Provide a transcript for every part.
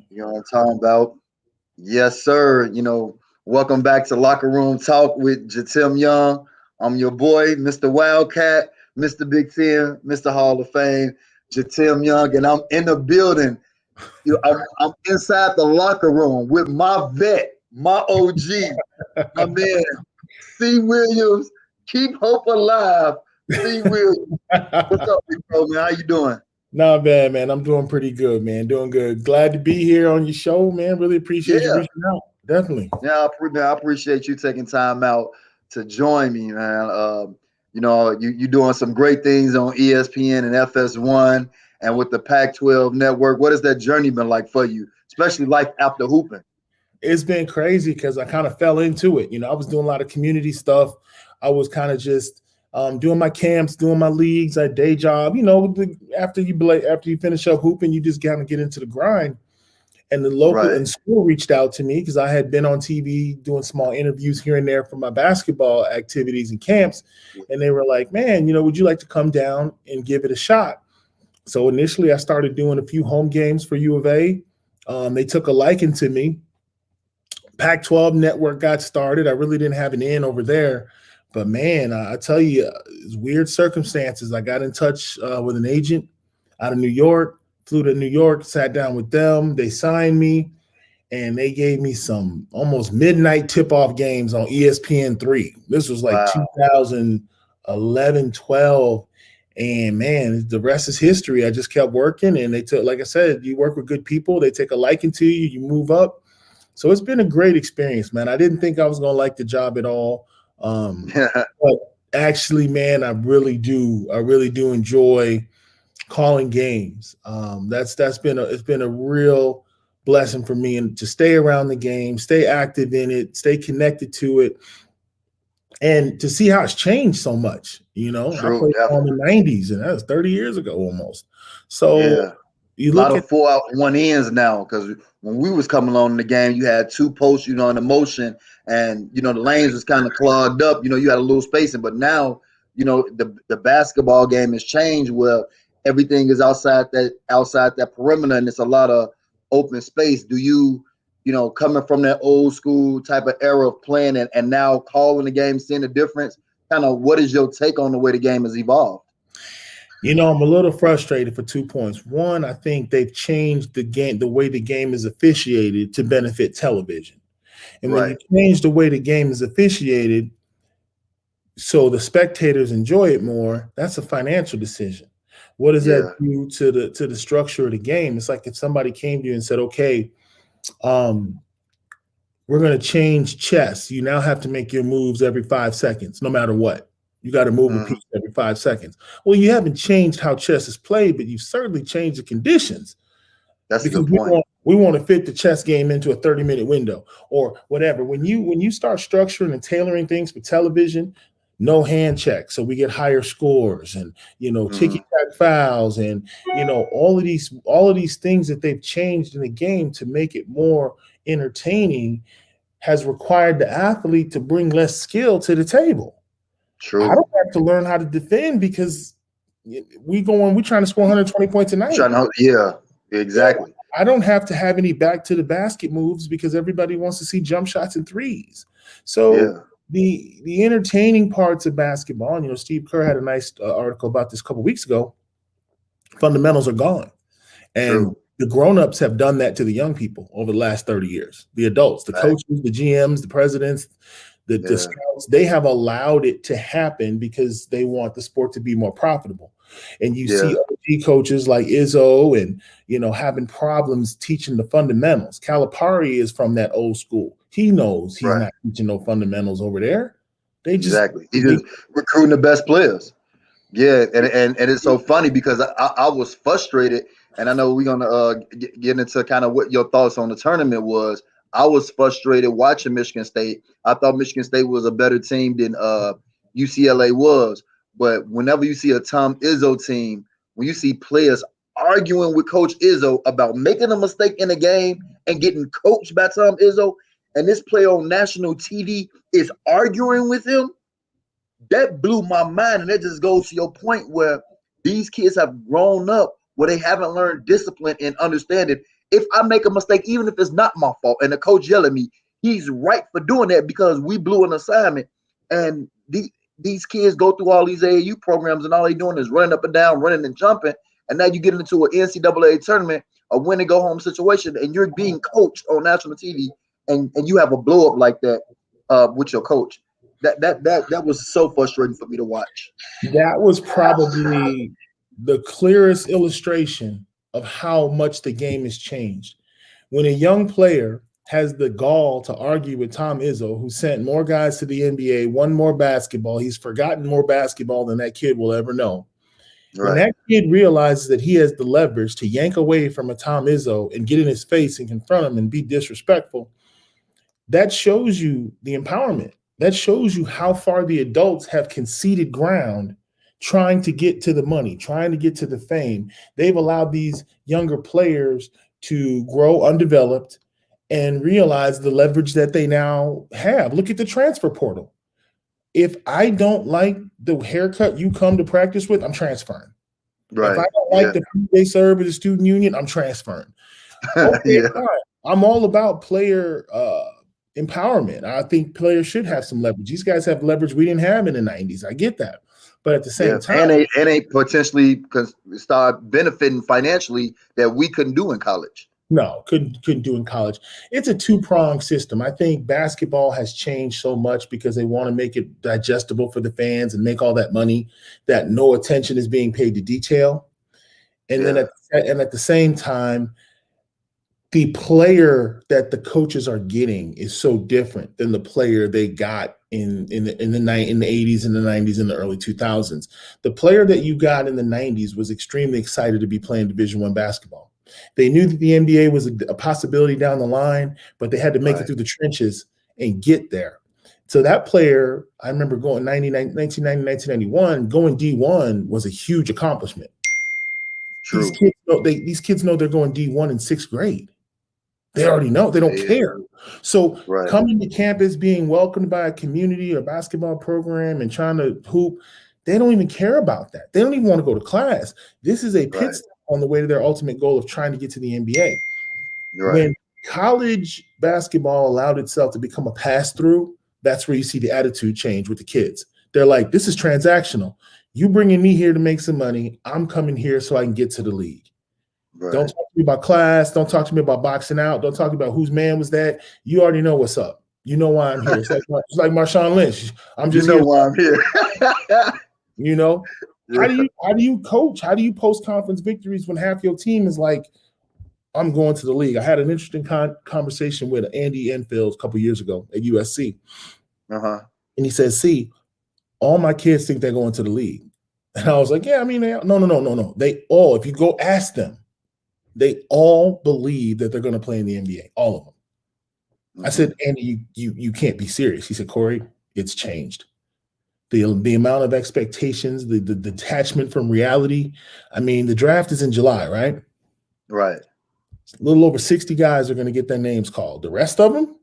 You know what I'm talking about? Yes, sir. Welcome back to Locker Room Talk with Jitim Young. I'm your boy, Mr. Wildcat, Mr. Big Ten, Mr. Hall of Fame, Jitim Young, and I'm in the building. I'm inside the locker room with my vet, my OG, my man, C. Williams. Keep hope alive, C. Williams. What's up, big bro, man? How you doing? Not bad, man. I'm doing pretty good, man. Doing good. Glad to be here on your show, man. Really appreciate you Yeah. reaching out. Definitely. Yeah, I appreciate you taking time out to join me, man. You doing some great things on ESPN and FS1 and with the Pac12 Network. What has that journey been like for you, especially life after hooping? It's been crazy because I kind of fell into it. I was doing a lot of community stuff. I was kind of just doing my camps, doing my leagues, a day job. After you finish up hooping, you just kind of get into the grind. And the local Right. and school reached out to me because I had been on TV doing small interviews here and there for my basketball activities and camps. And they were like, man, would you like to come down and give it a shot? So initially I started doing a few home games for U of A. They took a liking to me. Pac12 Network got started. I really didn't have an in over there. But, man, I tell you, it's weird circumstances. I got in touch with an agent out of New York. Flew to New York, sat down with them. They signed me, and they gave me some almost midnight tip-off games on ESPN3. This was like 2011, 12. And, man, the rest is history. I just kept working, and they took, like I said, you work with good people. They take a liking to you. You move up. So it's been a great experience, man. I didn't think I was going to like the job at all. But actually, man, I really do enjoy calling games. It's been a real blessing for me, and to stay around the game, stay active in it, stay connected to it, and to see how it's changed so much. True, I played in the 90s, and that was 30 years ago almost. So yeah. you A look lot at of 4 out 1 ends now, because when we was coming along in the game, you had two posts, in the motion, and the lanes was kind of clogged up. You had a little spacing, but now, the basketball game has changed where everything is outside that perimeter, and it's a lot of open space. Do you, coming from that old school type of era of playing and now calling the game, seeing the difference? Kind of, what is your take on the way the game has evolved? I'm a little frustrated for 2 points. One, I think they've changed the game, the way the game is officiated to benefit television. And when you change the way the game is officiated so the spectators enjoy it more, that's a financial decision. What does that do to the structure of the game? It's like if somebody came to you and said, okay, we're going to change chess. You now have to make your moves every 5 seconds, no matter what. You got to move a piece every 5 seconds. Well, you haven't changed how chess is played, but you've certainly changed the conditions. That's a good point. We want to fit the chess game into a 30-minute window or whatever. When you start structuring and tailoring things for television, no hand check, so we get higher scores, and ticky-tack fouls, and all of these things that they've changed in the game to make it more entertaining has required the athlete to bring less skill to the table. True. I don't have to learn how to defend because we're trying to score 120 points a night. Yeah, exactly. I don't have to have any back to the basket moves because everybody wants to see jump shots and threes. So the entertaining parts of basketball, and Steve Kerr had a nice article about this a couple weeks ago. Fundamentals are gone, and the grown-ups have done that to the young people over the last 30 years. The adults, the coaches, the GMs, the presidents, the scouts, they have allowed it to happen because they want the sport to be more profitable. And you see OG coaches like Izzo and, having problems teaching the fundamentals. Calipari is from that old school. He knows he's not teaching no fundamentals over there. He's just recruiting the best players. Yeah, and it's so funny because I was frustrated, and I know we're gonna get into kind of what your thoughts on the tournament was. I was frustrated watching Michigan State. I thought Michigan State was a better team than UCLA was. But whenever you see a Tom Izzo team, when you see players arguing with Coach Izzo about making a mistake in a game and getting coached by Tom Izzo, and this player on national TV is arguing with him, that blew my mind. And that just goes to your point where these kids have grown up where they haven't learned discipline and understanding. If I make a mistake, even if it's not my fault, and the coach yell at me, he's right for doing that because we blew an assignment. And these kids go through all these AAU programs, and all they doing is running up and down, running and jumping. And now you get into an NCAA tournament, a win and go home situation, and you're being coached on national TV, and you have a blow up like that with your coach. That was so frustrating for me to watch. That was probably the clearest illustration of how much the game has changed. When a young player has the gall to argue with Tom Izzo, who sent more guys to the NBA, won more basketball, he's forgotten more basketball than that kid will ever know. Right. When that kid realizes that he has the leverage to yank away from a Tom Izzo and get in his face and confront him and be disrespectful, that shows you the empowerment. That shows you how far the adults have conceded ground trying to get to the money, trying to get to the fame. They've allowed these younger players to grow undeveloped and realize the leverage that they now have. Look at the transfer portal. If I don't like the haircut you come to practice with, I'm transferring. Right. If I don't like the food they serve at the student union, I'm transferring. Okay, fine. I'm all about player empowerment. I think players should have some leverage. These guys have leverage we didn't have in the 90s. I get that. But at the same time, and they potentially start benefiting financially that we couldn't do in college. No, couldn't do in college. It's a two-pronged system. I think basketball has changed so much because they want to make it digestible for the fans and make all that money that no attention is being paid to detail. And then at the same time, the player that the coaches are getting is so different than the player they got in the 80s and the 90s and the early 2000s. The player that you got in the 90s was extremely excited to be playing Division I basketball. They knew that the NBA was a possibility down the line, but they had to make it through the trenches and get there. So that player, I remember going 1990, 1991, going D1 was a huge accomplishment. True. These kids know they're going D1 in sixth grade. They already know. They don't care. So coming to campus, being welcomed by a community or basketball program and trying to hoop, they don't even care about that. They don't even want to go to class. This is a pit stop on the way to their ultimate goal of trying to get to the NBA. When college basketball allowed itself to become a pass-through, that's where you see the attitude change with the kids. They're like, this is transactional. You bringing me here to make some money. I'm coming here so I can get to the league. Don't talk to me about class. Don't talk to me about boxing out. Don't talk about whose man was that. You already know what's up. You know why I'm here. It's like Marshawn Lynch. I'm just here. Why I'm here. You know, how do you coach? How do you post conference victories when half your team is like, I'm going to the league? I had an interesting conversation with Andy Enfield a couple years ago at USC. And he says, see, all my kids think they're going to the league. And I was like, yeah, I mean, no. They all, if you go ask them, they all believe that they're going to play in the NBA, all of them. I said, Andy, you can't be serious. He said, Corey, it's changed. The amount of expectations, the detachment from reality. I mean, the draft is in July, right? Right. A little over 60 guys are going to get their names called. The rest of them,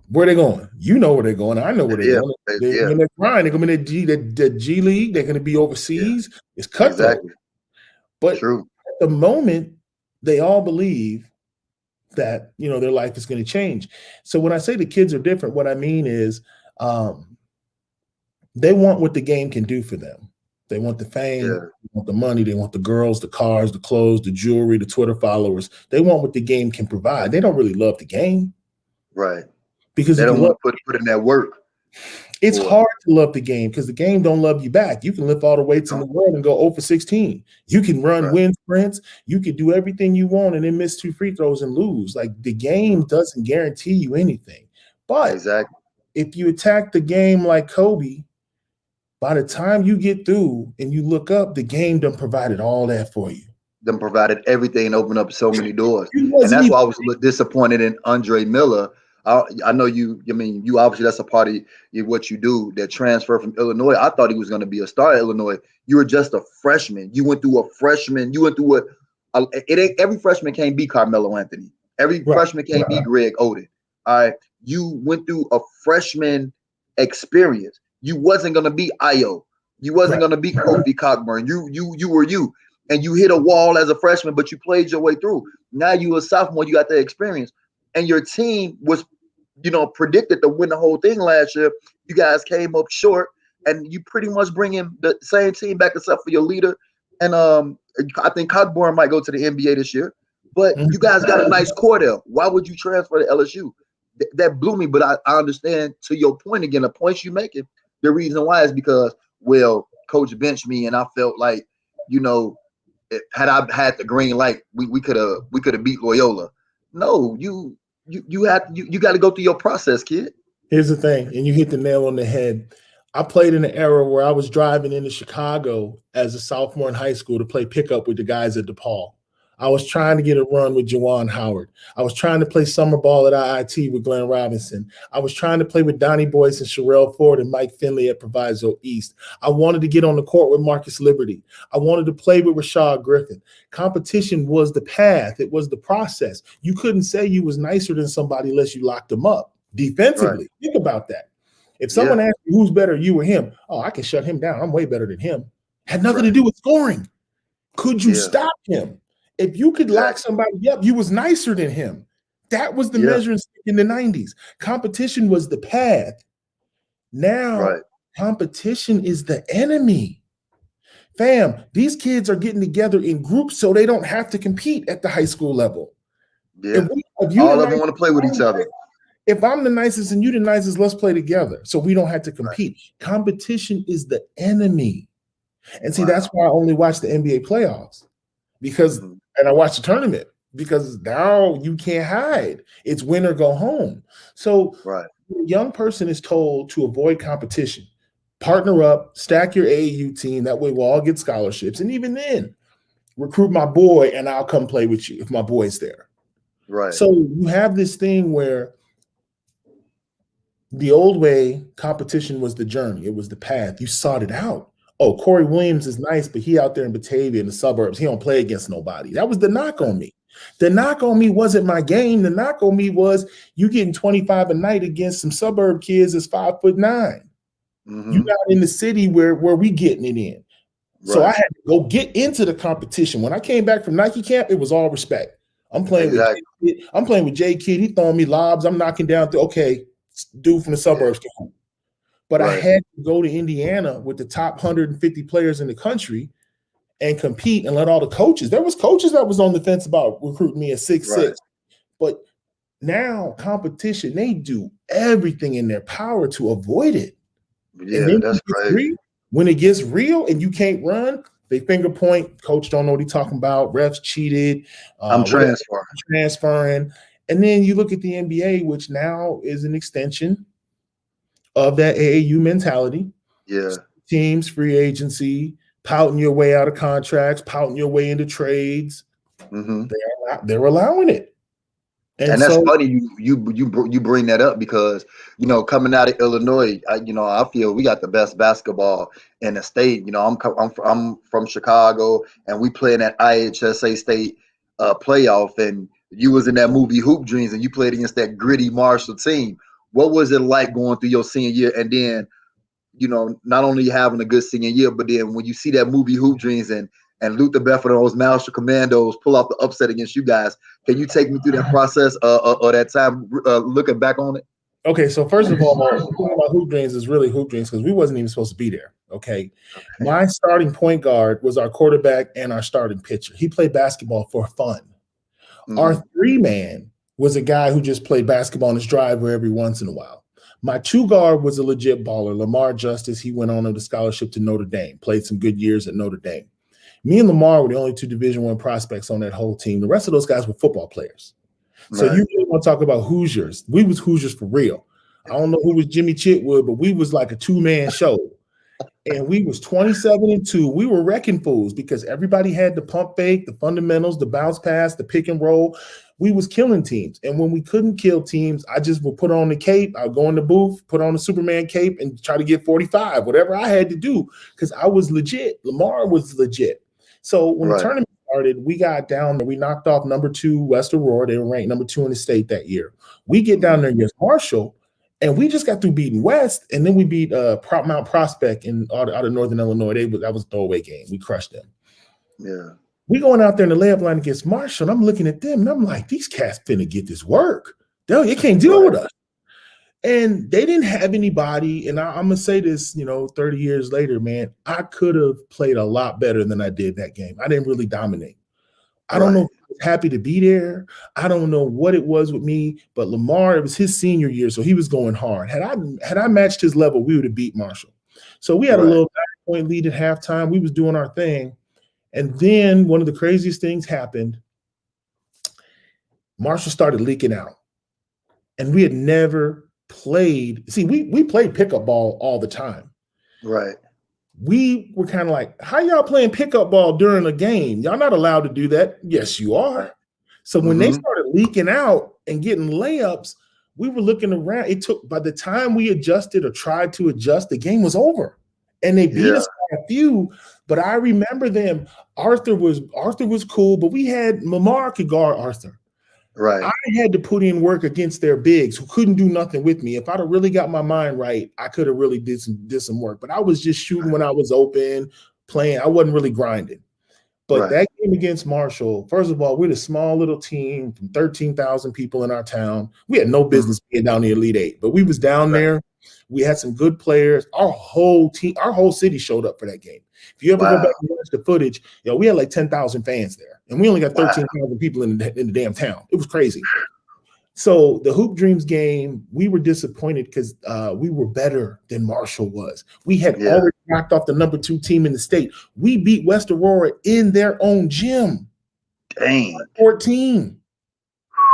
where are they going? You know where they're going. I know where they're going. They're in their grind. They're going to be in the G League. They're going to be overseas. It's cutthroat. But at the moment, they all believe that, you know, their life is going to change. So when I say the kids are different, what I mean is they want what the game can do for them. They want the fame, they want the money, they want the girls, the cars, the clothes, the jewelry, the Twitter followers. They want what the game can provide. They don't really love the game. Right. Because they don't want to put in that work. It's hard to love the game because the game don't love you back. You can lift all the weights in the world and go 0 for 16. You can run wind sprints. You can do everything you want and then miss 2 free throws and lose. Like, the game doesn't guarantee you anything. But if you attack the game like Kobe, by the time you get through and you look up, the game done provided all that for you. Done provided everything and opened up so many doors. And that's why I was a little disappointed in Andre Miller. I know you obviously, that's a part of what you do, that transfer from Illinois. I thought he was going to be a star at Illinois. You were just a freshman. You went through a freshman. You went through what? Every freshman can't be Carmelo Anthony. Every freshman can't be Greg Oden. All right. You went through a freshman experience. You wasn't going to be Io. You wasn't going to be Kofi Cockburn. You were you. and you hit a wall as a freshman, but you played your way through. Now you a sophomore, you got that experience, and your team was, predicted to win the whole thing last year. You guys came up short, and you pretty much bring in the same team back except for your leader. And I think Cockburn might go to the NBA this year, but you guys got a nice core there. Why would you transfer to LSU? That blew me, but I understand, to your point again, the points you making. The reason why is because, coach benched me, and I felt like, had I had the green light, we could have beat Loyola. No, you got to go through your process, kid. Here's the thing, and you hit the nail on the head. I played in an era where I was driving into Chicago as a sophomore in high school to play pickup with the guys at DePaul. I was trying to get a run with Juwan Howard. I was trying to play summer ball at IIT with Glenn Robinson. I was trying to play with Donnie Boyce and Sherrell Ford and Mike Finley at Proviso East. I wanted to get on the court with Marcus Liberty. I wanted to play with Rashad Griffin. Competition was the path. It was the process. You couldn't say you was nicer than somebody unless you locked them up defensively. Right. Think about that. If someone asked you who's better, you or him, I can shut him down. I'm way better than him. Had nothing to do with scoring. Could you stop him? If you could lock somebody up, you was nicer than him. That was the measuring stick in the 90s. Competition was the path. Now, competition is the enemy. Fam, these kids are getting together in groups so they don't have to compete at the high school level. Yeah. If you all of them want to play with each other. If I'm the nicest and you the nicest, let's play together so we don't have to compete. Right. Competition is the enemy. And see, that's why I only watch the NBA playoffs and I watch the tournament because now you can't hide. It's win or go home. So a young person is told to avoid competition, partner up, stack your AAU team. That way we'll all get scholarships. And even then, recruit my boy and I'll come play with you if my boy's there. Right. So you have this thing where the old way, competition was the journey. It was the path. You sought it out. Oh, Corey Williams is nice, but he out there in Batavia in the suburbs. He don't play against nobody. That was the knock on me. The knock on me wasn't my game. The knock on me was you getting 25 a night against some suburb kids that's 5'9". Mm-hmm. You're not in the city where we getting it in. Right. So I had to go get into the competition. When I came back from Nike camp, it was all respect. I'm playing with Jay Kidd. He throwing me lobs. I'm knocking down. Dude from the suburbs came home. But I had to go to Indiana with the top 150 players in the country and compete and let all the coaches. There was coaches that was on the fence about recruiting me at 6'6". But now competition, they do everything in their power to avoid it. Yeah, that's crazy. When it gets real and you can't run, they finger point. Coach don't know what he's talking about. Refs cheated. I'm transferring. And then you look at the NBA, which now is an extension of that AAU mentality. Yeah. Teams, free agency, pouting your way out of contracts, pouting your way into trades. Mm-hmm. They're allowing it. And that's funny you bring that up because, coming out of Illinois, I feel we got the best basketball in the state. I'm from Chicago, and we play in that IHSA state playoff, and you was in that movie Hoop Dreams, and you played against that gritty Marshall team. What was it like going through your senior year, and then, not only having a good senior year, but then when you see that movie Hoop Dreams and Luther Bedford and those Marshall Commandos pull off the upset against you guys, can you take me through that process or that time looking back on it? Okay, so first of all, talking about Hoop Dreams is really Hoop Dreams because we wasn't even supposed to be there. Okay, my starting point guard was our quarterback and our starting pitcher. He played basketball for fun. Mm-hmm. Our 3-man was a guy who just played basketball in his driver every once in a while. My 2-guard was a legit baller, Lamar Justice. He went on a scholarship to Notre Dame, played some good years at Notre Dame. Me and Lamar were the only 2 Division I prospects on that whole team. The rest of those guys were football players. So you really want to talk about Hoosiers. We was Hoosiers for real. I don't know who was Jimmy Chitwood, but we was like a 2-man show. And we was 27-2. We were wrecking fools because everybody had the pump fake, the fundamentals, the bounce pass, the pick and roll. We was killing teams. And when we couldn't kill teams, I just would put on the cape. I'd go in the booth, put on the Superman cape, and try to get 45, whatever I had to do, because I was legit. Lamar was legit. So when the tournament started, we got down there. We knocked off number 2 West Aurora. They were ranked number 2 in the state that year. We get down there against Marshall, and we just got through beating West, and then we beat Mount Prospect out of Northern Illinois. That was a throwaway game. We crushed them. Yeah. We going out there in the layup line against Marshall, and I'm looking at them, and I'm like, these cats finna get this work. They can't deal with Right. us. And they didn't have anybody. And I'm going to say this, 30 years later, man, I could have played a lot better than I did that game. I didn't really dominate. I don't know Right. if I was happy to be there. I don't know what it was with me, but Lamar, it was his senior year, so he was going hard. Had I matched his level, we would have beat Marshall. So we had a Right. little 9-point lead at halftime. We was doing our thing. And then one of the craziest things happened. Marshall started leaking out. And we had never played. See, we played pickup ball all the time. Right. We were kind of like, how y'all playing pickup ball during a game? Y'all not allowed to do that. Yes, you are. So when they started leaking out and getting layups, we were looking around. It took, by the time we adjusted or tried to adjust, the game was over. And they beat us by a few. But I remember them. Arthur was cool, but we had Lamar could guard Arthur. Right. I had to put in work against their bigs who couldn't do nothing with me. If I'd have really got my mind right, I could have really did some work. But I was just shooting when I was open, playing. I wasn't really grinding. But that game against Marshall, first of all, we're a small little team from 13,000 people in our town. We had no business being down the Elite Eight, but we was down there. We had some good players. Our whole team, our whole city showed up for that game. If you ever go back and watch the footage, we had like 10,000 fans there, and we only got 13,000 people in the damn town. It was crazy. So the Hoop Dreams game, we were disappointed because we were better than Marshall was. We had already knocked off the number 2 team in the state. We beat West Aurora in their own gym. Dang. 14.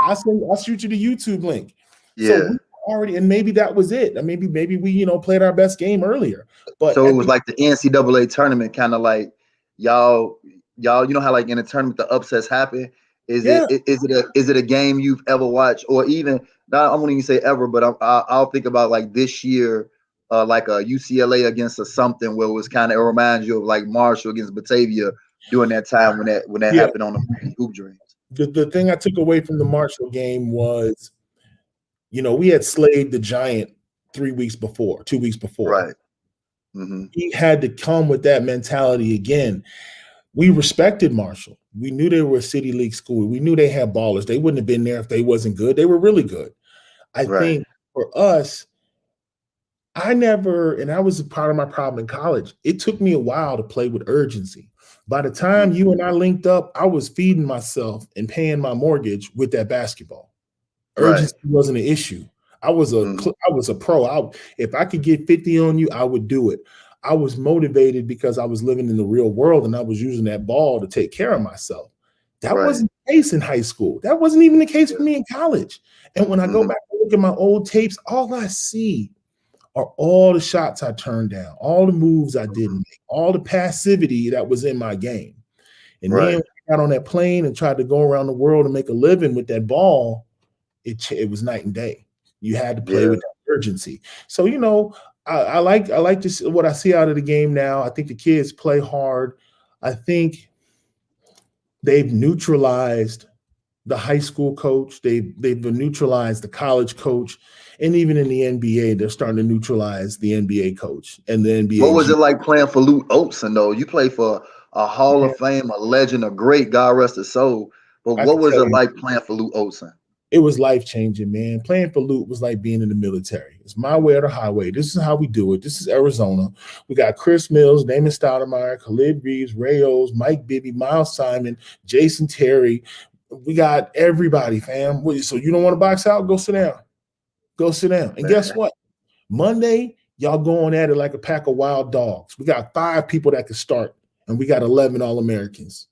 I'll shoot you the YouTube link. Yeah. So we already, and maybe that was it. And maybe we played our best game earlier. But so it was like the NCAA tournament, kind of like y'all, how like in a tournament the upsets happen. Is it a game you've ever watched, or even not? I won't even say ever, but I'll think about like this year, like a UCLA against a something where it was kind of, it reminds you of like Marshall against Batavia during that time when that happened on the Hoop Dreams. The thing I took away from the Marshall game was, we had slayed the Giant 2 weeks before. Right. He had to come with that mentality again. We respected Marshall. We knew they were a city league school. We knew they had ballers. They wouldn't have been there if they wasn't good. They were really good. I think for us, and that was a part of my problem in college. It took me a while to play with urgency. By the time you and I linked up, I was feeding myself and paying my mortgage with that basketball. Urgency wasn't an issue. I was a pro. If I could get 50 on you, I would do it. I was motivated because I was living in the real world and I was using that ball to take care of myself. That wasn't the case in high school. That wasn't even the case for me in college. And when I go back and look at my old tapes, all I see are all the shots I turned down, all the moves I didn't make, all the passivity that was in my game. And then when I got on that plane and tried to go around the world and make a living with that ball, it was night and day. You had to play with that urgency. So, I like to see what I see out of the game now. I think the kids play hard. I think they've neutralized the high school coach. They've neutralized the college coach. And even in the NBA, they're starting to neutralize the NBA coach and the NBA. What was it like playing for Lute Olsen, though? You played for a Hall of Fame, a legend, a great, God rest his soul. But what was it like playing for Lute Olsen? It was life-changing, man. Playing for Lute was like being in the military. It's my way or the highway. This is how we do it. This is Arizona. We got Chris Mills, Damon Stoudemire, Khalid Reeves, Ray O's, Mike Bibby, Miles Simon, Jason Terry. We got everybody, fam. So you don't want to box out? Go sit down. Go sit down. And guess what? Monday, y'all going at it like a pack of wild dogs. We got 5 people that can start, and we got 11 All-Americans.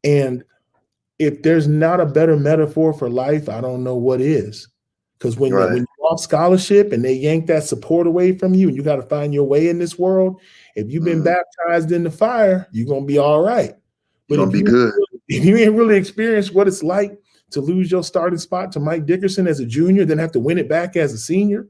And if there's not a better metaphor for life, I don't know what is. Because when you're off scholarship and they yank that support away from you and you got to find your way in this world, if you've been baptized in the fire, you're going to be all right. But you're going to be good. If you ain't really experienced what it's like to lose your starting spot to Mike Dickerson as a junior, then have to win it back as a senior,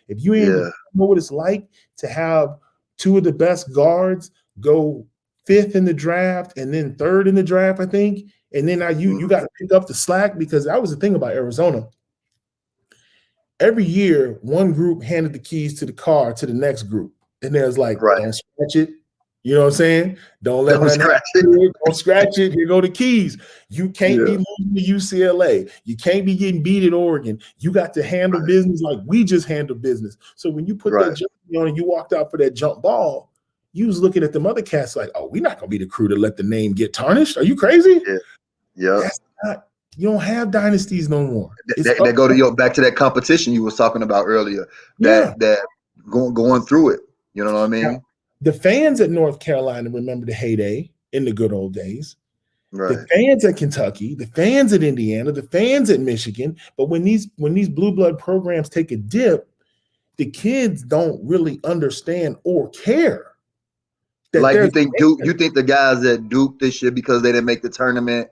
if you ain't know what it's like to have 2 of the best guards go 5th in the draft and then 3rd in the draft, I think, and then now you got to pick up the slack, because that was the thing about Arizona. Every year, one group handed the keys to the car to the next group. And there's like, don't scratch it, You know what I'm saying? Don't let Don't nothing happen scratch it. to it. Don't scratch it. Here go the keys. You can't be Yeah. moving to UCLA. You can't be getting beat at Oregon. You got to handle business like we just handle business. So when you put that Right. jersey on and you walked out for that jump ball, you was looking at the other cats like, oh, we're not gonna be the crew to let the name get tarnished. Are you crazy? Yeah. Yeah. That's not. You don't have dynasties no more. It's That go to your back to that competition you was talking about earlier. yeah. That going through it. You know what I Now, mean? the fans at North Carolina remember the heyday in the good old days. The Right. fans at Kentucky, the fans at Indiana, the fans at Michigan. But when these blue blood programs take a dip, the kids don't really understand or care that Like there's you think the guys at Duke this year because they didn't make the tournament.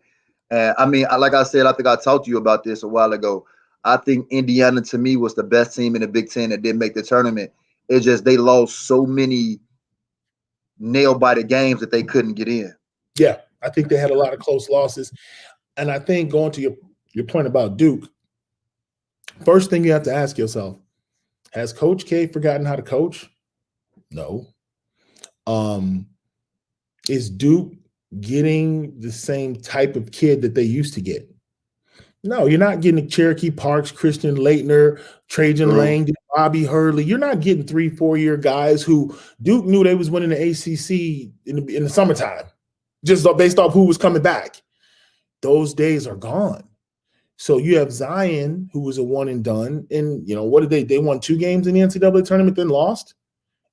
And I mean, like I said, I think I talked to you about this a while ago. I think Indiana to me was the best team in the Big Ten that didn't make the tournament. It's just they lost so many nail biter games that they couldn't get in. yeah, I think they had a lot of close losses. And I think going to your point about Duke, first thing you have to ask yourself, has Coach K forgotten how to coach? No. Is Duke getting the same type of kid that they used to get? No, you're not getting Cherokee Parks, Christian Leitner, Trajan Lang, Bobby Hurley. You're not getting 3-4 year guys who Duke knew they was winning the ACC in the summertime, just based off who was coming back. Those days are gone. So you have Zion, who was a one and done, and what did they? They won 2 games in the NCAA tournament, then lost.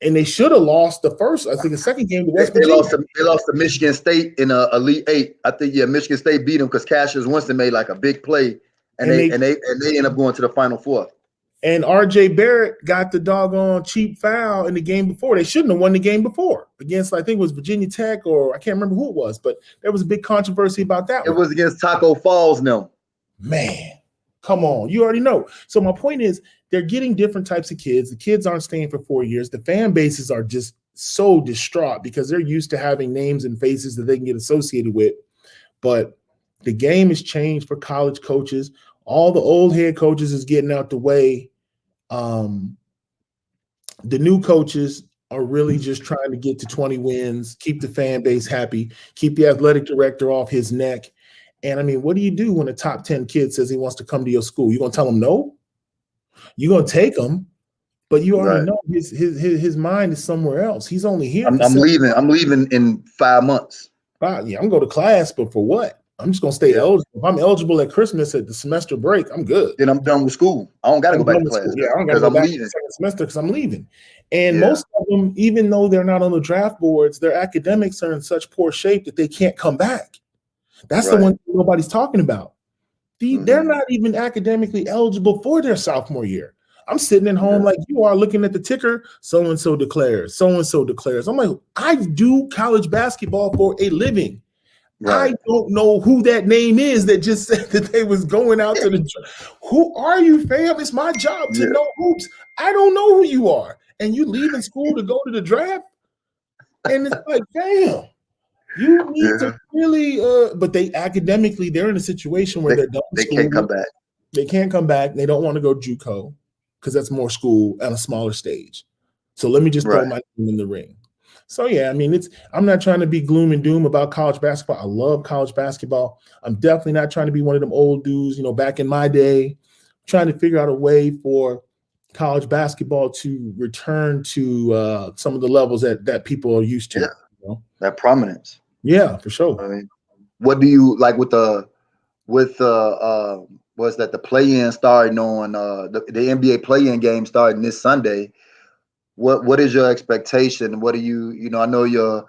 And they should have lost the second game to West Virginia. They lost to Michigan State in a Elite Eight. I think Michigan State beat them because Cassius Winston made like a big play, and they end up going to the Final Four. And RJ Barrett got the doggone cheap foul in the game before. They shouldn't have won the game before against, I think it was Virginia Tech, or I can't remember who it was, but there was a big controversy about that. It was against Taco Falls now. Man, come on. You already know. So my point is they're getting different types of kids. The kids aren't staying for 4 years. The fan bases are just so distraught because they're used to having names and faces that they can get associated with. But the game has changed for college coaches. All the old head coaches is getting out the way. The new coaches are really just trying to get to 20 wins, keep the fan base happy, keep the athletic director off his neck. And I mean, what do you do when a top 10 kid says he wants to come to your school? You're going to tell him no? You're going to take him, but you already know his mind is somewhere else. He's only here. I'm leaving. I'm leaving in 5 months. Yeah, I'm going to class, but for what? I'm just going to stay eligible. If I'm eligible at Christmas at the semester break, I'm good. Then I'm done with school. I don't got to go back to class. Yeah, I don't got to go back to the second semester because I'm leaving. And most of them, even though they're not on the draft boards, their academics are in such poor shape that they can't come back. That's the one thing nobody's talking about. They're not even academically eligible for their sophomore year. I'm sitting at home like you are looking at the ticker, so-and-so declares, so-and-so declares. I'm like, I do college basketball for a living. I don't know who that name is that just said that they was going out to the who are you, fam? It's my job to know hoops. I don't know who you are. And you leaving school to go to the draft? And it's like, damn. You need to really but they academically they're in a situation where they're done with school. They can't come back. They can't come back. They don't want to go JUCO because that's more school at a smaller stage. So let me just throw my name in the ring. So yeah, I mean, I'm not trying to be gloom and doom about college basketball. I love college basketball. I'm definitely not trying to be one of them old dudes, back in my day, trying to figure out a way for college basketball to return to some of the levels that people are used to. Yeah. That prominence. Yeah, for sure. I mean, what do you like with the play-in starting on the NBA play-in game starting this Sunday? What is your expectation? What do you I know your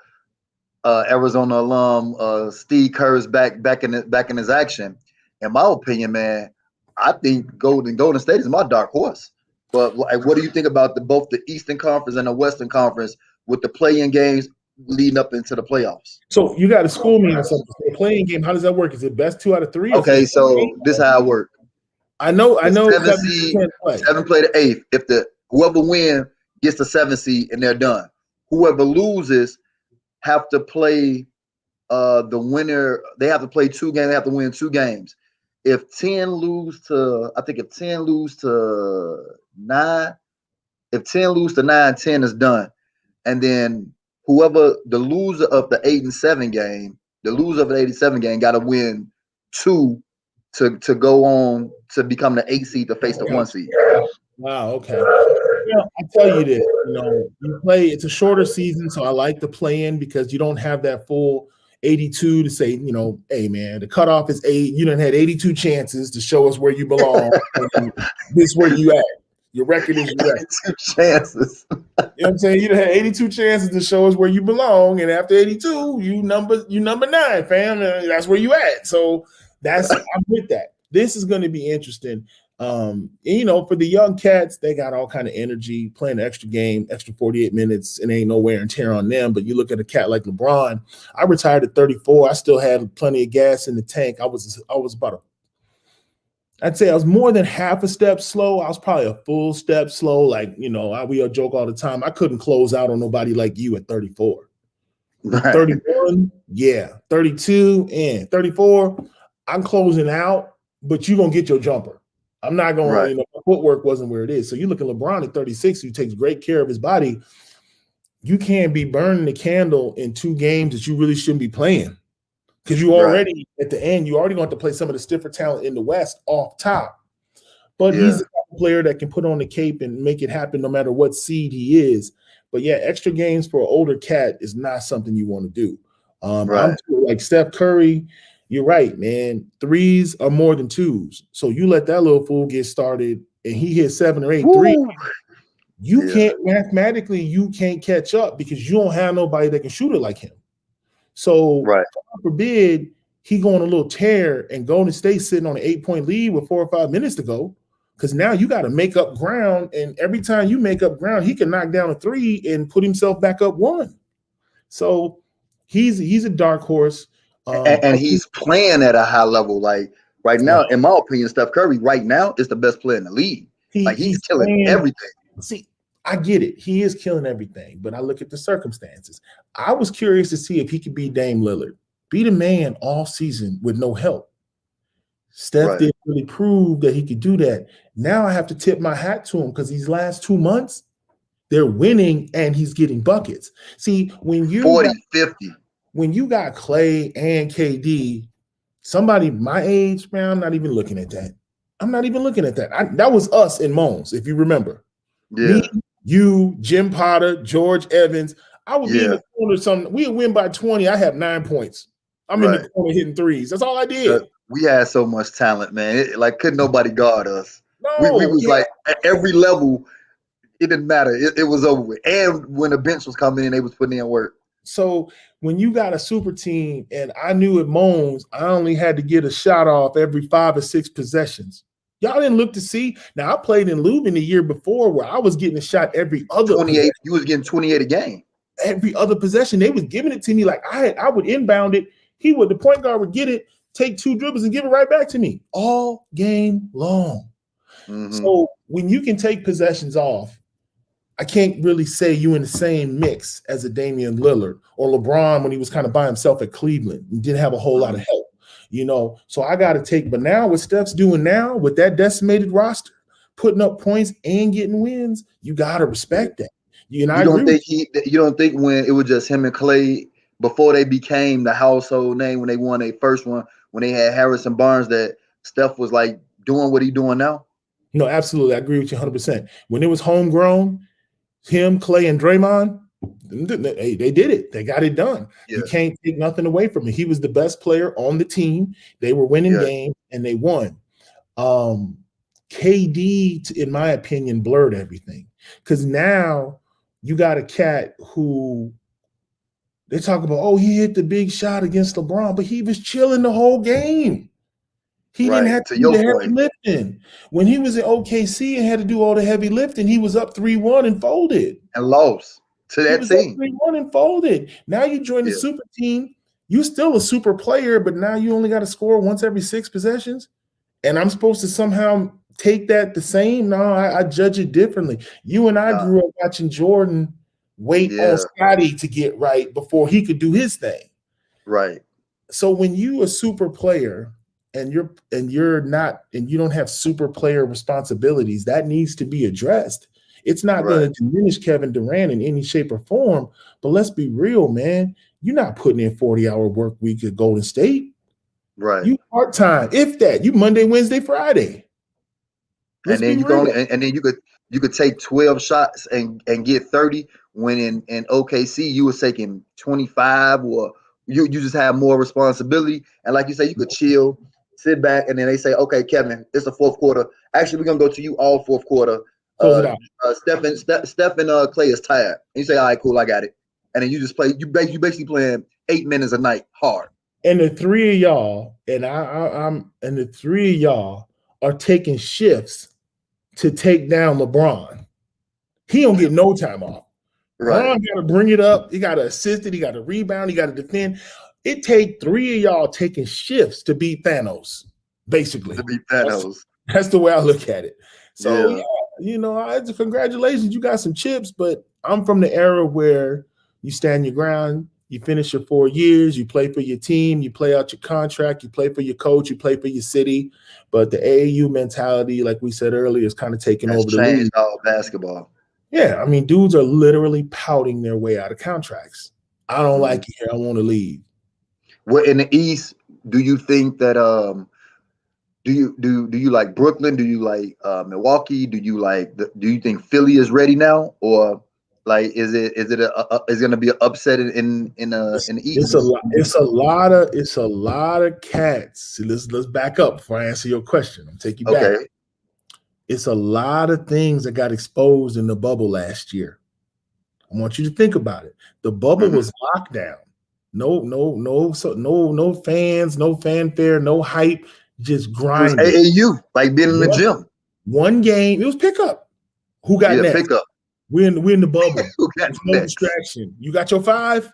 Arizona alum Steve Kerr's back in his action. In my opinion, man, I think Golden State is my dark horse. But what do you think about both the Eastern Conference and the Western Conference with the play-in games leading up into the playoffs? So you got to school me on something. The play-in game, how does that work? Is it best 2 out of 3? Okay, so this is how it works. I know. 7 play the 8th. If whoever wins gets the 7th seed and they're done. Whoever loses have to play the winner. They have to play 2 games. They have to win 2 games. If 10 lose to 9, if 10 lose to 9, 10 is done. And then whoever the loser of the 8-7 game, the loser of the 87 game got to win 2 to go on to become the 8 seed to face the 1 seed. Wow. Okay. Yeah, I tell you this, you play, it's a shorter season, so I like to play in because you don't have that full 82 to say, hey man, the cutoff is 8. You done had 82 chances to show us where you belong. This is where you at. Your record is your record. 82 chances. You know what I'm saying? You done had 82 chances to show us where you belong, and after 82, you number 9, fam. That's where you at. So I'm with that. This is going to be interesting. For the young cats, they got all kind of energy, playing the extra game, extra 48 minutes, and ain't no wear and tear on them. But you look at a cat like LeBron. I retired at 34. I still had plenty of gas in the tank. I'd say I was more than half a step slow. I was probably a full step slow. Like, we all joke all the time. I couldn't close out on nobody like you at 34. Right. 31, yeah. 32 and 34, I'm closing out, but you're going to get your jumper. I'm not going to, my footwork wasn't where it is. So you look at LeBron at 36, who takes great care of his body. You can't be burning the candle in 2 games that you really shouldn't be playing. Because you already, at the end, you already going to play some of the stiffer talent in the West off top. But he's the type of player that can put on the cape and make it happen no matter what seed he is. But yeah, extra games for an older cat is not something you want to do. I'm like Steph Curry. You're right, man. 3s are more than 2s. So you let that little fool get started and he hit 7 or 8 threes. You can't mathematically, you can't catch up because you don't have nobody that can shoot it like him. So God forbid he go on a little tear and Golden State sitting on an 8-point lead with 4 or 5 minutes to go. Because now you got to make up ground. And every time you make up ground, he can knock down a 3 and put himself back up 1. So he's a dark horse. And he's playing at a high level. Like right now, in my opinion, Steph Curry right now is the best player in the league. He's killing everything. See, I get it. He is killing everything. But I look at the circumstances. I was curious to see if he could beat Dame Lillard. Be the man all season with no help. Steph didn't really prove that he could do that. Now I have to tip my hat to him because these last 2 months, they're winning and he's getting buckets. See, when you 50. When you got Clay and KD, somebody my age, man, I'm not even looking at that. That was us in Moans, if you remember. Yeah. Me, you, Jim Potter, George Evans. I would be in the corner. We would win by 20. I have 9 points. I'm in the corner hitting 3s. That's all I did. We had so much talent, man. Couldn't nobody guard us. No, we was like at every level. It didn't matter. It was over with. And when the bench was coming in, they was putting in work. So when you got a super team, and I knew at Moans, I only had to get a shot off every 5 or 6 possessions. Y'all didn't look to see. Now I played in Leuven the year before where I was getting a shot every other 28. Possession. You was getting 28 a game. Every other possession. They was giving it to me like I would inbound it. The point guard would get it, take 2 dribbles and give it right back to me all game long. Mm-hmm. So when you can take possessions off, I can't really say you in the same mix as a Damian Lillard or LeBron when he was kind of by himself at Cleveland and didn't have a whole lot of help, So I got to take, but now what Steph's doing now with that decimated roster, putting up points and getting wins, you got to respect that. You don't think when it was just him and Clay before they became the household name when they won their first one, when they had Harrison Barnes, that Steph was like doing what he's doing now? No, absolutely. I agree with you 100%. When it was homegrown, him, Clay, and Draymond, they did it. They got it done. Yeah. You can't take nothing away from him. He was the best player on the team. They were winning games, and they won. KD, in my opinion, blurred everything. Because now you got a cat who they talk about, he hit the big shot against LeBron, but he was chilling the whole game. He didn't have to do the heavy lifting. When he was in OKC and had to do all the heavy lifting, he was up 3-1 and folded. And lost to that team. 3-1 and folded. Now you join the super team. You still a super player, but now you only got to score once every 6 possessions. And I'm supposed to somehow take that the same? No, I judge it differently. You and I grew up watching Jordan wait on Scotty to get right before he could do his thing. Right. So when you a super player and you're not, and you don't have super player responsibilities, that needs to be addressed. It's not going to diminish Kevin Durant in any shape or form, but let's be real, man. You're not putting in 40-hour work week at Golden State. Right. You part-time, if that. You Monday, Wednesday, Friday. Let's and then you real. And then you could take 12 shots and get 30 when in OKC you were taking 25, or you just have more responsibility. And like you say, you could chill, sit back, and then they say, okay, Kevin, it's the fourth quarter. Actually, we're gonna go to you all fourth quarter. Close it out. Steph and Clay is tired. And you say, all right, cool, I got it. And then you just play. You basically playing 8 minutes a night hard. And the three of y'all, and the three of y'all are taking shifts to take down LeBron. He don't get no time off. Right. LeBron got to bring it up. He got to assist it. He got to rebound. He got to defend. It take three of y'all taking shifts to beat Thanos, basically. To beat Thanos. That's the way I look at it. So, congratulations. You got some chips, but I'm from the era where you stand your ground. You finish your 4 years, you play for your team, you play out your contract, you play for your coach, you play for your city. But the AAU mentality, like we said earlier, is kind of taking over the league. All basketball. Yeah, I mean, dudes are literally pouting their way out of contracts. I don't like it here. I want to leave. Well, in the East, do you think that do you like Brooklyn? Do you like Milwaukee? Do you think Philly is ready now, or like is it going to be an upset in the East? It's a lot of cats. See, let's back up before I answer your question. I'll take you back. Okay. It's a lot of things that got exposed in the bubble last year. I want you to think about it. The bubble was locked down. No fans, no fanfare, no hype, just grinding. It was AAU, like being in the gym. One game, it was pickup. Who got next? Pickup. We're in the bubble. There's no distraction. You got your 5?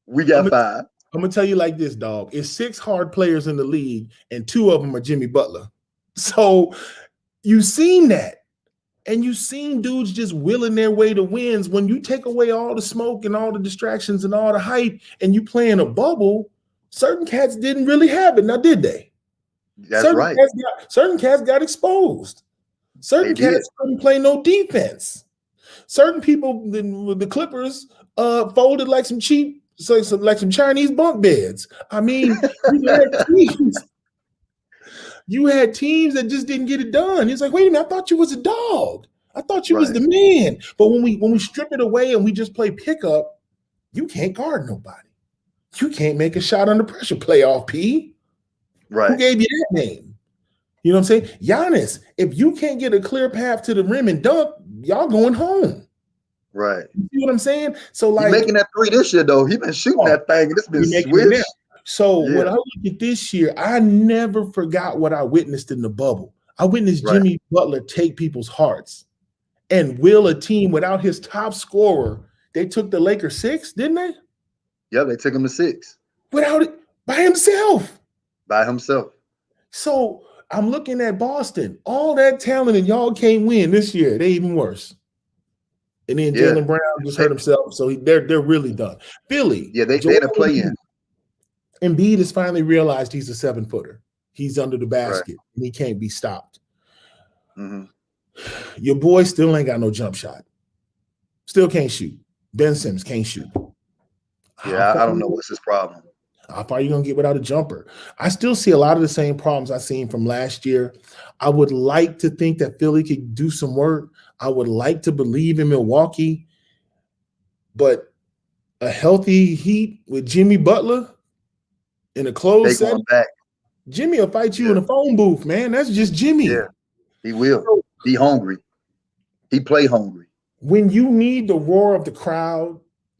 We got 5. I'm gonna tell you like this, dog. It's 6 hard players in the league, and 2 of them are Jimmy Butler. So you've seen that, and you've seen dudes just willing their way to wins. When you take away all the smoke and all the distractions and all the hype, and you play in a bubble, certain cats didn't really have it. Now, did they? That's right. Certain cats got exposed. Certain cats couldn't play no defense. Certain people, the Clippers, folded like some cheap, like some Chinese bunk beds. I mean, you had teams that just didn't get it done. It's like, wait a minute, I thought you was a dog. I thought you was the man. But when we strip it away and we just play pickup, you can't guard nobody. You can't make a shot under pressure. Playoff P. Right. Who gave you that name? You know what I'm saying? Giannis, if you can't get a clear path to the rim and dunk, y'all going home. Right. You see what I'm saying? So like making that 3 this year though. He been shooting that thing. It's been switched. So when I look at this year, I never forgot what I witnessed in the bubble. I witnessed Jimmy Butler take people's hearts and will a team without his top scorer. They took the Lakers 6, didn't they? Yeah, they took him to 6. Without it, by himself. By himself. So I'm looking at Boston. All that talent and y'all can't win this year. They even worse. And then Jaylen Brown just hurt himself, so they're really done. Philly. Yeah, they had a play-in. Embiid has finally realized he's a 7-footer. He's under the basket, and he can't be stopped. Mm-hmm. Your boy still ain't got no jump shot. Still can't shoot. Ben Simmons can't shoot. Yeah, I don't know what's his problem. How far are you going to get without a jumper? I still see a lot of the same problems I've seen from last year. I would like to think that Philly could do some work. I would like to believe in Milwaukee. But a healthy Heat with Jimmy Butler in a closed setting, Jimmy will fight you in a phone booth, man. That's just Jimmy. Yeah, he will. Be hungry. He play hungry. When you need the roar of the crowd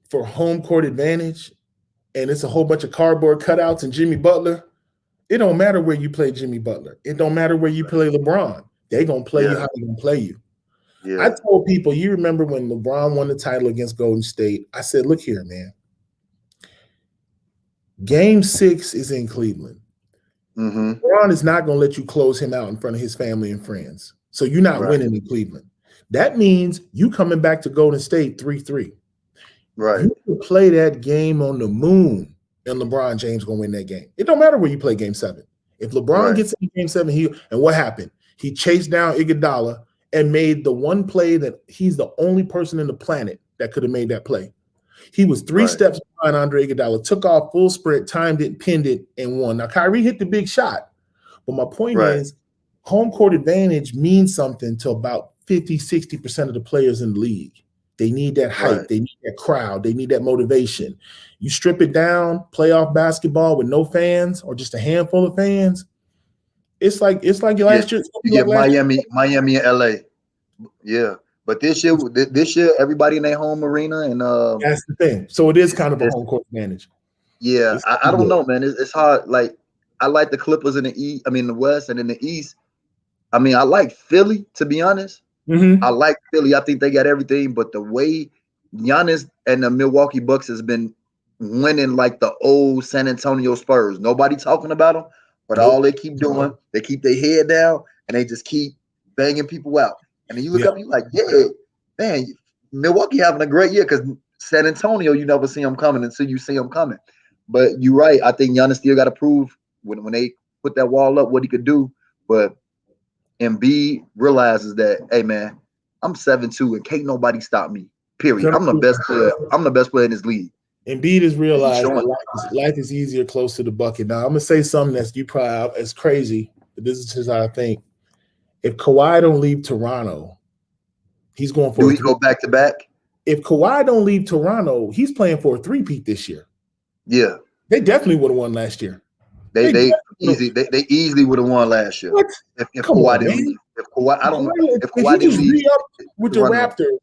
for home court advantage, and it's a whole bunch of cardboard cutouts and Jimmy Butler, it don't matter where you play Jimmy Butler. It don't matter where you play LeBron. They gonna play you how they gonna play you. Yeah. I told people, you remember when LeBron won the title against Golden State, I said, look here, man. Game 6 is in Cleveland. Mm-hmm. LeBron is not gonna let you close him out in front of his family and friends. So you're not winning in Cleveland. That means you coming back to Golden State 3-3. Right. You can play that game on the moon, and LeBron James gonna win that game. It don't matter where you play Game 7. If LeBron gets in Game 7, and what happened? He chased down Iguodala and made the one play that he's the only person in the planet that could have made that play. He was 3 steps behind Andre Iguodala, took off full sprint, timed it, pinned it, and won. Now, Kyrie hit the big shot. But my point is, home court advantage means something to about 50, 60% of the players in the league. They need that hype. They need that crowd. They need that motivation. You strip it down, playoff basketball with no fans or just a handful of fans. It's like last year. Yeah, Miami and LA. Yeah. But this year, everybody in their home arena, and that's the thing. So it is kind of a home court advantage. Yeah, I don't know, man. It's hard. Like, I like the Clippers in the East. I mean, the West, and in the East. I mean, I like Philly, to be honest. I like Philly. I think they got everything. But the way Giannis and the Milwaukee Bucks has been winning like the old San Antonio Spurs. Nobody talking about them, but all they keep doing, they keep their head down and they just keep banging people out. And then you look up, you're like, yeah, man, Milwaukee having a great year, because San Antonio, you never see them coming until you see them coming. But you're right. I think Giannis still got to prove when they put that wall up what he could do. But Embiid realizes that, hey, man, I'm 7'2" and can't nobody stop me. Period. I'm the best player. I'm the best player in this league. Embiid has realized that life is easier close to the bucket. Now, I'm going to say something that's you probably it's crazy, but this is just how I think. If Kawhi don't leave Toronto, he's going for. Do we go back to back? If Kawhi don't leave Toronto, he's playing for a three-peat this year. Yeah, they definitely would have won last year. They easily would have won last year. What? If Kawhi didn't leave. If Kawhi, I don't know. If Kawhi didn't leave with the Raptors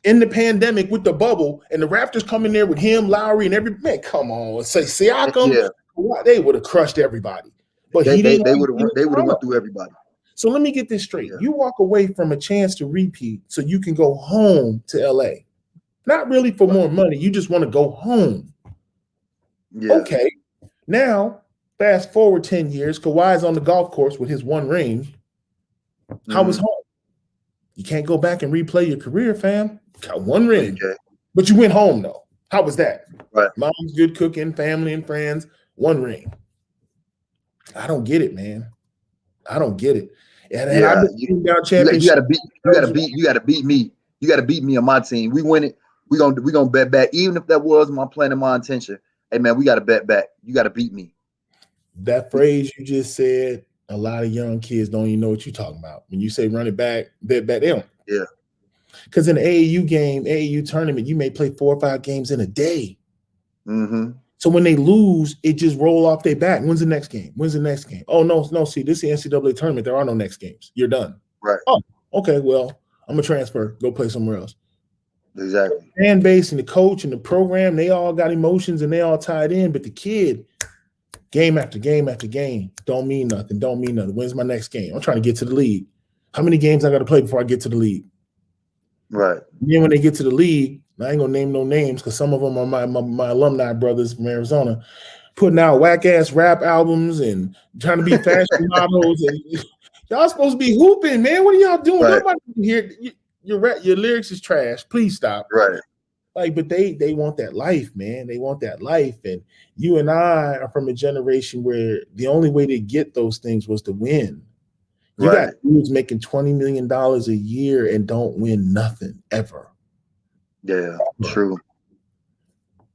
in the pandemic with the bubble, and the Raptors come in there with him, Lowry, and every man, come on, say Siakam, Kawhi, they would have crushed everybody. But they would have went through everybody. So let me get this straight. Yeah. You walk away from a chance to repeat so you can go home to LA. Not really for more money. You just want to go home. Yeah. Okay. Now, fast forward 10 years, Kawhi's on the golf course with his one ring. How was home? You can't go back and replay your career, fam. Got one ring. Okay. But you went home, though. How was that? Right. Mom's good cooking, family and friends, one ring. I don't get it, man. I don't get it. And I've been beating down championships. You gotta beat me. You gotta beat me on my team. We win it. We're gonna bet back. Even if that was my plan and my intention. Hey man, we gotta bet back. You gotta beat me. That phrase you just said, a lot of young kids don't even know what you're talking about. When you say run it back, bet back, they don't. Yeah. Because in the AAU tournament, you may play 4 or 5 games in a day. Mm-hmm. So when they lose, it just roll off their back. When's the next game? When's the next game? Oh, no. See, this is the NCAA tournament. There are no next games. You're done. Right. Oh, okay. Well, I'm going to transfer. Go play somewhere else. Exactly. The fan base and the coach and the program, they all got emotions and they all tied in. But the kid, game after game after game, don't mean nothing. When's my next game? I'm trying to get to the league. How many games I got to play before I get to the league? Right. Then when they get to the league, I ain't gonna name no names because some of them are my alumni brothers from Arizona, putting out whack ass rap albums and trying to be fashion models. And y'all supposed to be hooping, man. What are y'all doing? Right. Nobody here. Your lyrics is trash. Please stop. Right. Like, but they want that life, man. They want that life, and you and I are from a generation where the only way to get those things was to win. You got dudes making $20 million a year and don't win nothing ever. Yeah, true.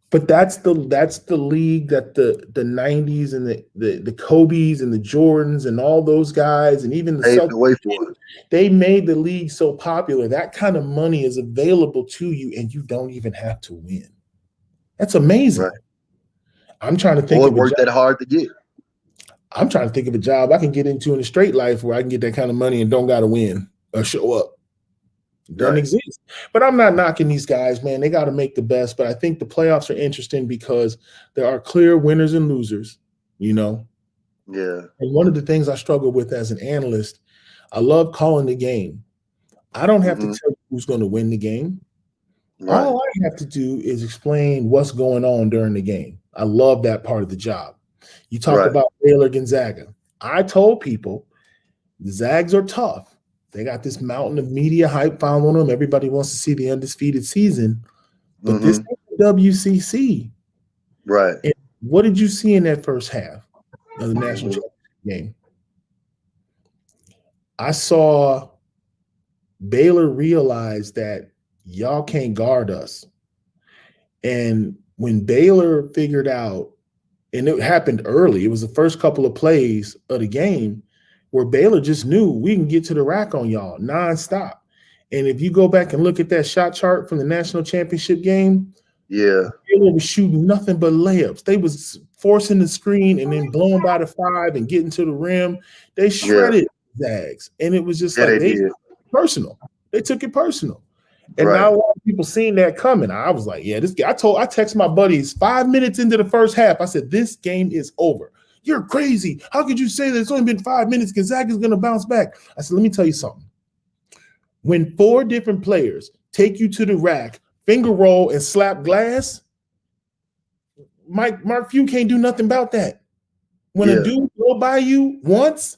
But that's the league that the 90s and the Kobes and the Jordans and all those guys and even they made the league so popular. That kind of money is available to you and you don't even have to win. That's amazing. Right. I'm trying to think of work that hard to get. I'm trying to think of a job I can get into in a straight life where I can get that kind of money and don't got to win or show up. Doesn't exist. But I'm not knocking these guys, man. They got to make the best. But I think the playoffs are interesting because there are clear winners and losers, you know? Yeah. And one of the things I struggle with as an analyst, I love calling the game. I don't have to tell you who's going to win the game. Right. All I have to do is explain what's going on during the game. I love that part of the job. You talk about Baylor Gonzaga. I told people the Zags are tough. They got this mountain of media hype following them. Everybody wants to see the undisputed season. But this is WCC. Right. And what did you see in that first half of the national championship game? I saw Baylor realized that y'all can't guard us. And when Baylor figured out, and it happened early, it was the first couple of plays of the game where Baylor just knew we can get to the rack on y'all nonstop. And if you go back and look at that shot chart from the national championship game, Yeah. Baylor was shooting nothing but layups. They was forcing the screen and then blowing by the 5 and getting to the rim. They shredded Zags. And it was just Yeah, like they did. personal. They took it personal. And Right. now a lot of people seen that coming. I was like, yeah, this guy. I texted my buddies 5 minutes into the first half. I said, this game is over. You're crazy. How could you say that it's only been 5 minutes? Gonzaga is going to bounce back. I said, let me tell you something. When 4 different players take you to the rack, finger roll, and slap glass, Mark Few can't do nothing about that. When a dude go by you once,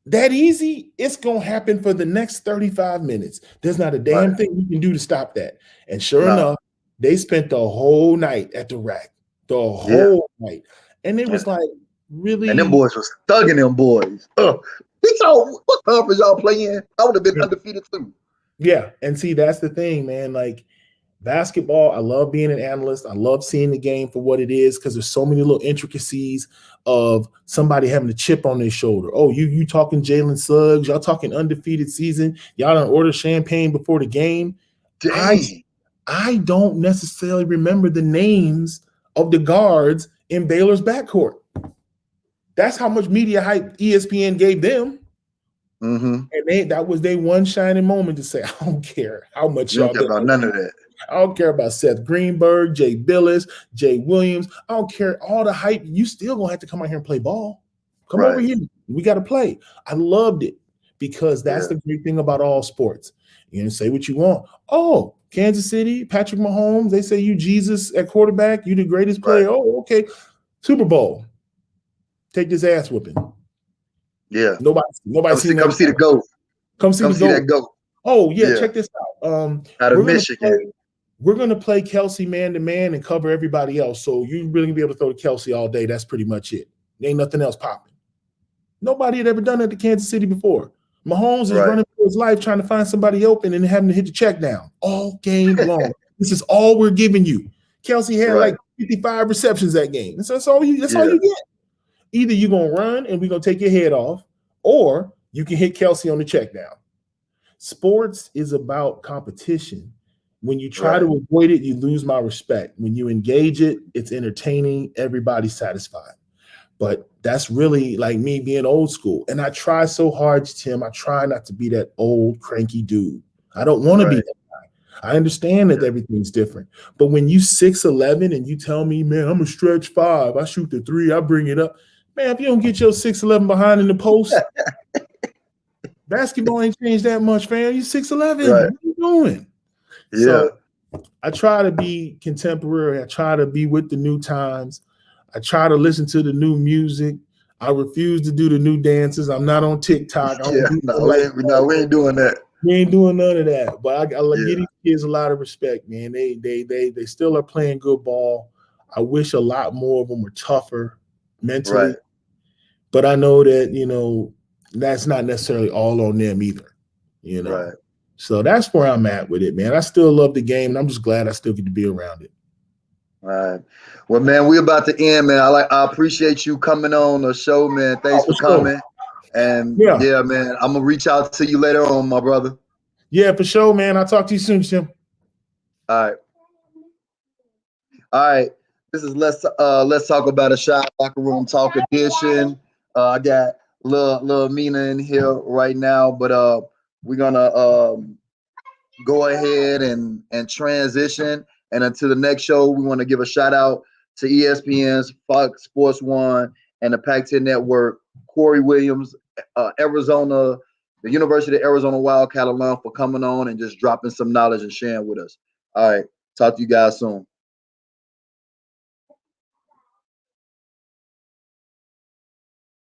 that easy, it's going to happen for the next 35 minutes. There's not a damn thing you can do to stop that. And sure enough, they spent the whole night at the rack, the whole night. And it was like, really? And them boys was thugging them boys. What conference y'all playing? I would have been undefeated too. Yeah. And see, that's the thing, man. Like, basketball, I love being an analyst. I love seeing the game for what it is because there's so many little intricacies of somebody having a chip on their shoulder. Oh, you talking Jalen Suggs? Y'all talking undefeated season? Y'all don't order champagne before the game? I don't necessarily remember the names of the guards in Baylor's backcourt. That's how much media hype ESPN gave them. Mm-hmm. And that was their one shining moment to say, I don't care how much y'all care about none of that. I don't care about Seth Greenberg, Jay Billis, Jay Williams. I don't care all the hype. You still gonna have to come out here and play ball. Come over here. We got to play. I loved it because that's the great thing about all sports. You can say what you want. Oh, Kansas City, Patrick Mahomes. They say you Jesus at quarterback. You the greatest player. Oh, okay. Super Bowl. Take this ass whooping. Yeah. Nobody seen that. Come see the GOAT. Come see that GOAT. Oh yeah, check this out. Out of Michigan. We're going to play Kelsey man-to-man and cover everybody else. So you're really going to be able to throw to Kelsey all day. That's pretty much it. There ain't nothing else popping. Nobody had ever done that to Kansas City before. Mahomes is running for his life trying to find somebody open and having to hit the check down all game long. This is all we're giving you. Kelsey had like 55 receptions that game. That's all you get. Either you're going to run and we're going to take your head off, or you can hit Kelsey on the check down. Sports is about competition. When you try to avoid it, you lose my respect. When you engage it, it's entertaining. Everybody's satisfied. But that's really like me being old school. And I try so hard, Tim. I try not to be that old, cranky dude. I don't want to be that guy. I understand that everything's different. But when you 6'11" and you tell me, man, I'm a stretch 5. I shoot the 3. I bring it up. Man, if you don't get your 6'11" behind in the post, basketball ain't changed that much, fam. You 6'11". What are you doing? Yeah. So I try to be contemporary. I try to be with the new times. I try to listen to the new music. I refuse to do the new dances. I'm not on TikTok. We ain't doing that. We ain't doing none of that. But I give these kids a lot of respect, man. They still are playing good ball. I wish a lot more of them were tougher mentally. But I know that, that's not necessarily all on them either. So that's where I'm at with it, man. I still love the game, and I'm just glad I still get to be around it. All right. Well, man, we're about to end, man. I appreciate you coming on the show, man. Thanks for coming. And yeah, man, I'm gonna reach out to you later on, my brother. Yeah, for sure, man. I'll talk to you soon, Tim. All right. This is let's talk about a shot locker room talk edition. I got little Mina in here right now, but we're gonna go ahead and transition. And until the next show, we want to give a shout out to ESPN's Fox Sports 1 and the Pac12 Network, Corey Williams, Arizona, the University of Arizona Wildcat alum, for coming on and just dropping some knowledge and sharing with us. All right. Talk to you guys soon.